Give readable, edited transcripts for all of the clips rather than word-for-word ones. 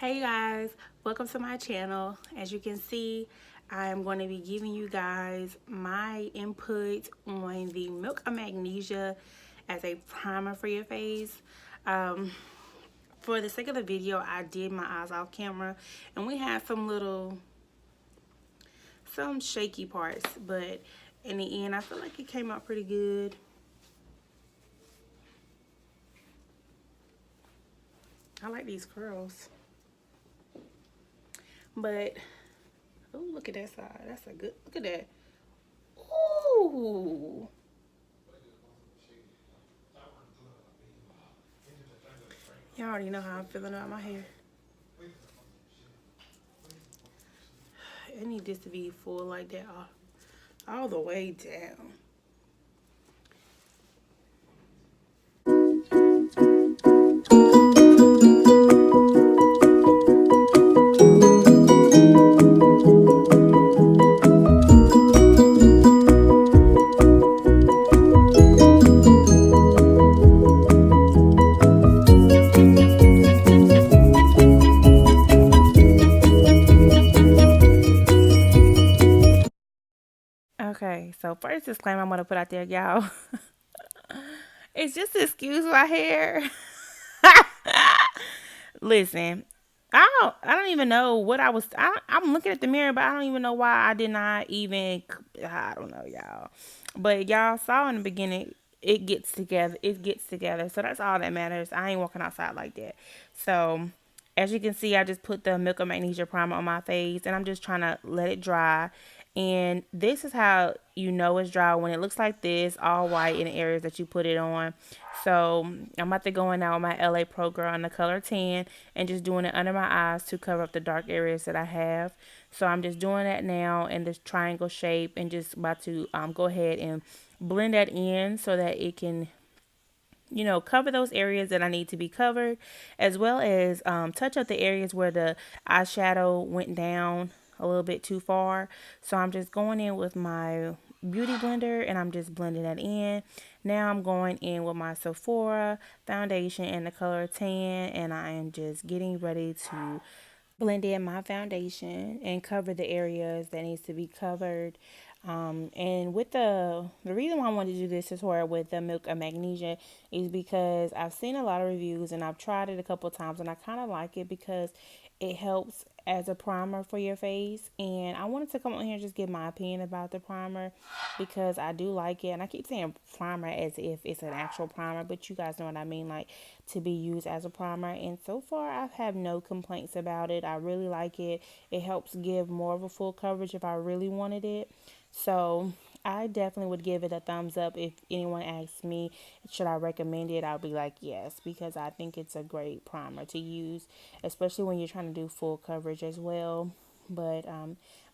Hey guys, welcome to my channel. As you can see, I am going to be giving you guys my input on the Milk of Magnesia as a primer for your face. Um, for the sake of the video, I did my eyes off camera and we had some shaky parts, but in the end, I feel like it came out pretty good. I like these curls, but oh, look at that side. That's a good, look at that. Ooh. Y'all already know how I'm feeling about my hair. I need this to be full like that all the way down. Okay, so first disclaimer I'm gonna put out there, y'all. It's just to excuse my hair. Listen, I don't even know what I'm looking at the mirror, but I don't even know why I did not even. I don't know, y'all. But y'all saw in the beginning, it gets together. It gets together. So that's all that matters. I ain't walking outside like that. So as you can see, I just put the Milk of Magnesia primer on my face, and I'm just trying to let it dry. And this is how you know it's dry, when it looks like this, all white in the areas that you put it on. So I'm about to go in now with my LA Pro Girl in the color 10 and just doing it under my eyes to cover up the dark areas that I have. So I'm just doing that now in this triangle shape, and just about to go ahead and blend that in so that it can, cover those areas that I need to be covered, as well as touch up the areas where the eyeshadow went down a little bit too far. So I'm just going in with my beauty blender and I'm just blending that in. Now I'm going in with my Sephora foundation in the color tan, and I am just getting ready to blend in my foundation and cover the areas that needs to be covered. And with the reason why I wanted to do this is with the Milk of Magnesia is because I've seen a lot of reviews and I've tried it a couple of times, and I kind of like it because it helps as a primer for your face. And I wanted to come on here and just give my opinion about the primer because I do like it. And I keep saying primer as if it's an actual primer, but you guys know what I mean, like to be used as a primer. And so far, I've had no complaints about it. I really like it. It helps give more of a full coverage if I really wanted it. So I definitely would give it a thumbs up. If anyone asks me, should I recommend it? I'll be like, yes, because I think it's a great primer to use, especially when you're trying to do full coverage as well. But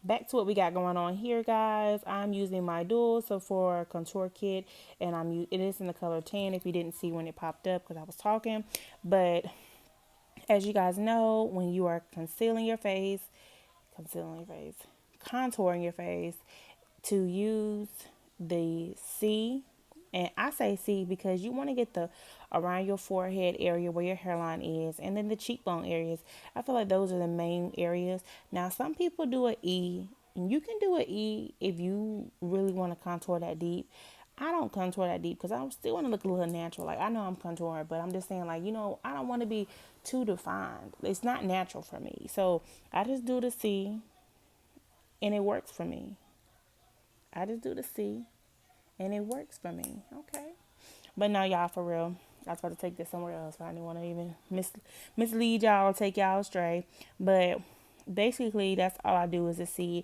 back to what we got going on here, guys. I'm using my dual Sephora contour kit, and it is in the color tan. If you didn't see when it popped up because I was talking, but as you guys know, when you are concealing your face, contouring your face, to use the C. And I say C because you want to get the around your forehead area where your hairline is, and then the cheekbone areas. I feel like those are the main areas. Now, some people do an E, and you can do an E if you really want to contour that deep. I don't contour that deep because I still want to look a little natural. Like, I know I'm contouring, but I'm just saying, like, I don't want to be too defined. It's not natural for me. So I just do the C, and it works for me. I just do the C, and it works for me. Okay. But no, y'all, for real. I was about to take this somewhere else. I didn't want to even mislead y'all or take y'all astray. But basically, that's all I do is the C.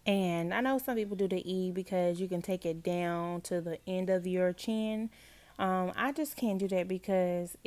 And I know some people do the E because you can take it down to the end of your chin. I just can't do that because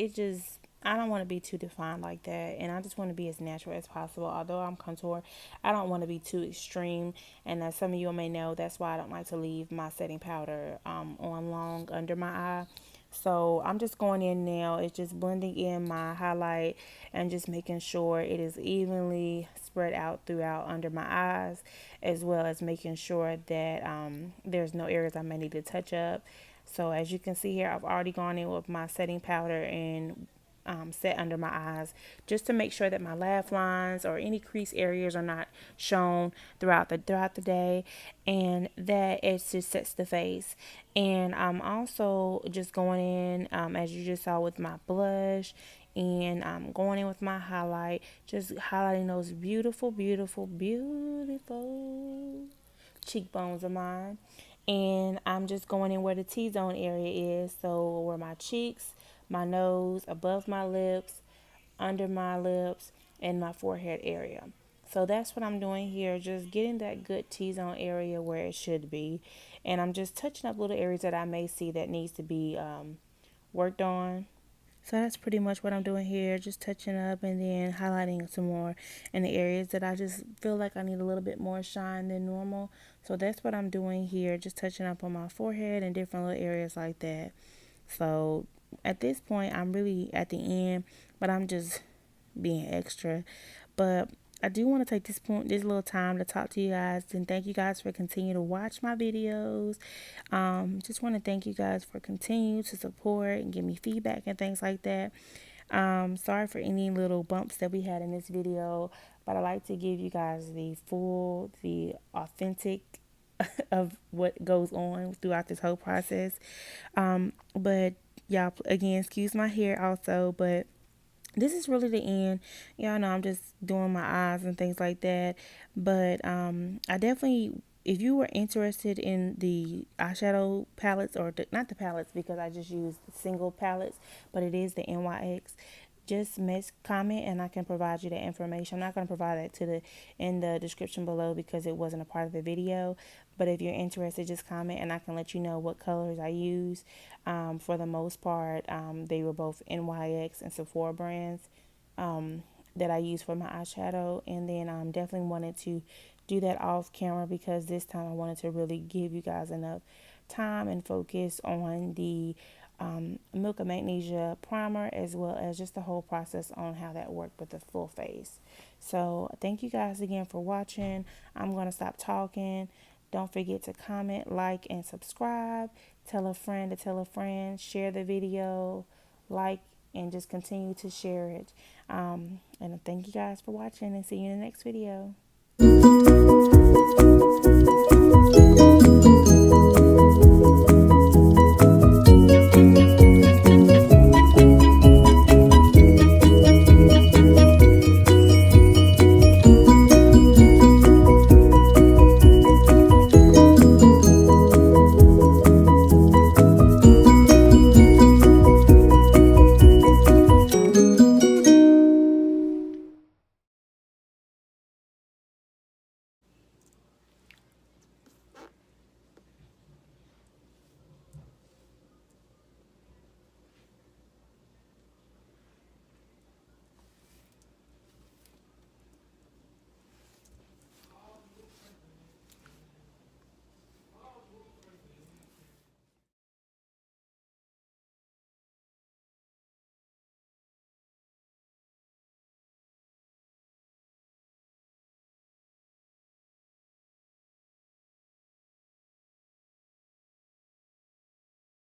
I don't want to be too defined like that, and I just want to be as natural as possible. Although I'm contour, I don't want to be too extreme, and as some of you may know, that's why I don't like to leave my setting powder on long under my eye. So I'm just going in now. It's just blending in my highlight and just making sure it is evenly spread out throughout under my eyes, as well as making sure that there's no areas I may need to touch up. So as you can see here, I've already gone in with my setting powder and set under my eyes, just to make sure that my laugh lines or any crease areas are not shown throughout the day, and that it just sets the face. And I'm also just going in, as you just saw, with my blush, and I'm going in with my highlight, just highlighting those beautiful, beautiful, beautiful cheekbones of mine. And I'm just going in where the T-zone area is. So where my cheeks, my nose, above my lips, under my lips, and my forehead area. So that's what I'm doing here, just getting that good T-zone area where it should be. And I'm just touching up little areas that I may see that needs to be worked on. So that's pretty much what I'm doing here, just touching up and then highlighting some more in the areas that I just feel like I need a little bit more shine than normal. So that's what I'm doing here, just touching up on my forehead and different little areas like that. So at this point, I'm really at the end, but I'm just being extra. But I do want to take this little time to talk to you guys and thank you guys for continuing to watch my videos. Just want to thank you guys for continuing to support and give me feedback and things like that. Sorry for any little bumps that we had in this video, but I like to give you guys the authentic of what goes on throughout this whole process. But y'all, again, excuse my hair also, but this is really the end. Y'all know I'm just doing my eyes and things like that. But I definitely, if you were interested in the eyeshadow palettes, or not the palettes because I just use single palettes, but it is the NYX. Just comment and I can provide you the information. I'm not going to provide that in the description below because it wasn't a part of the video. But if you're interested, just comment and I can let you know what colors I use. For the most part, they were both NYX and Sephora brands that I use for my eyeshadow. And then definitely wanted to do that off camera because this time I wanted to really give you guys enough time and focus on the Milk of Magnesia primer, as well as just the whole process on how that worked with the full face. So thank you guys again for watching. I'm going to stop talking. Don't forget to comment, like, and subscribe. Tell a friend to tell a friend. Share the video, like, and just continue to share it. And thank you guys for watching, and see you in the next video.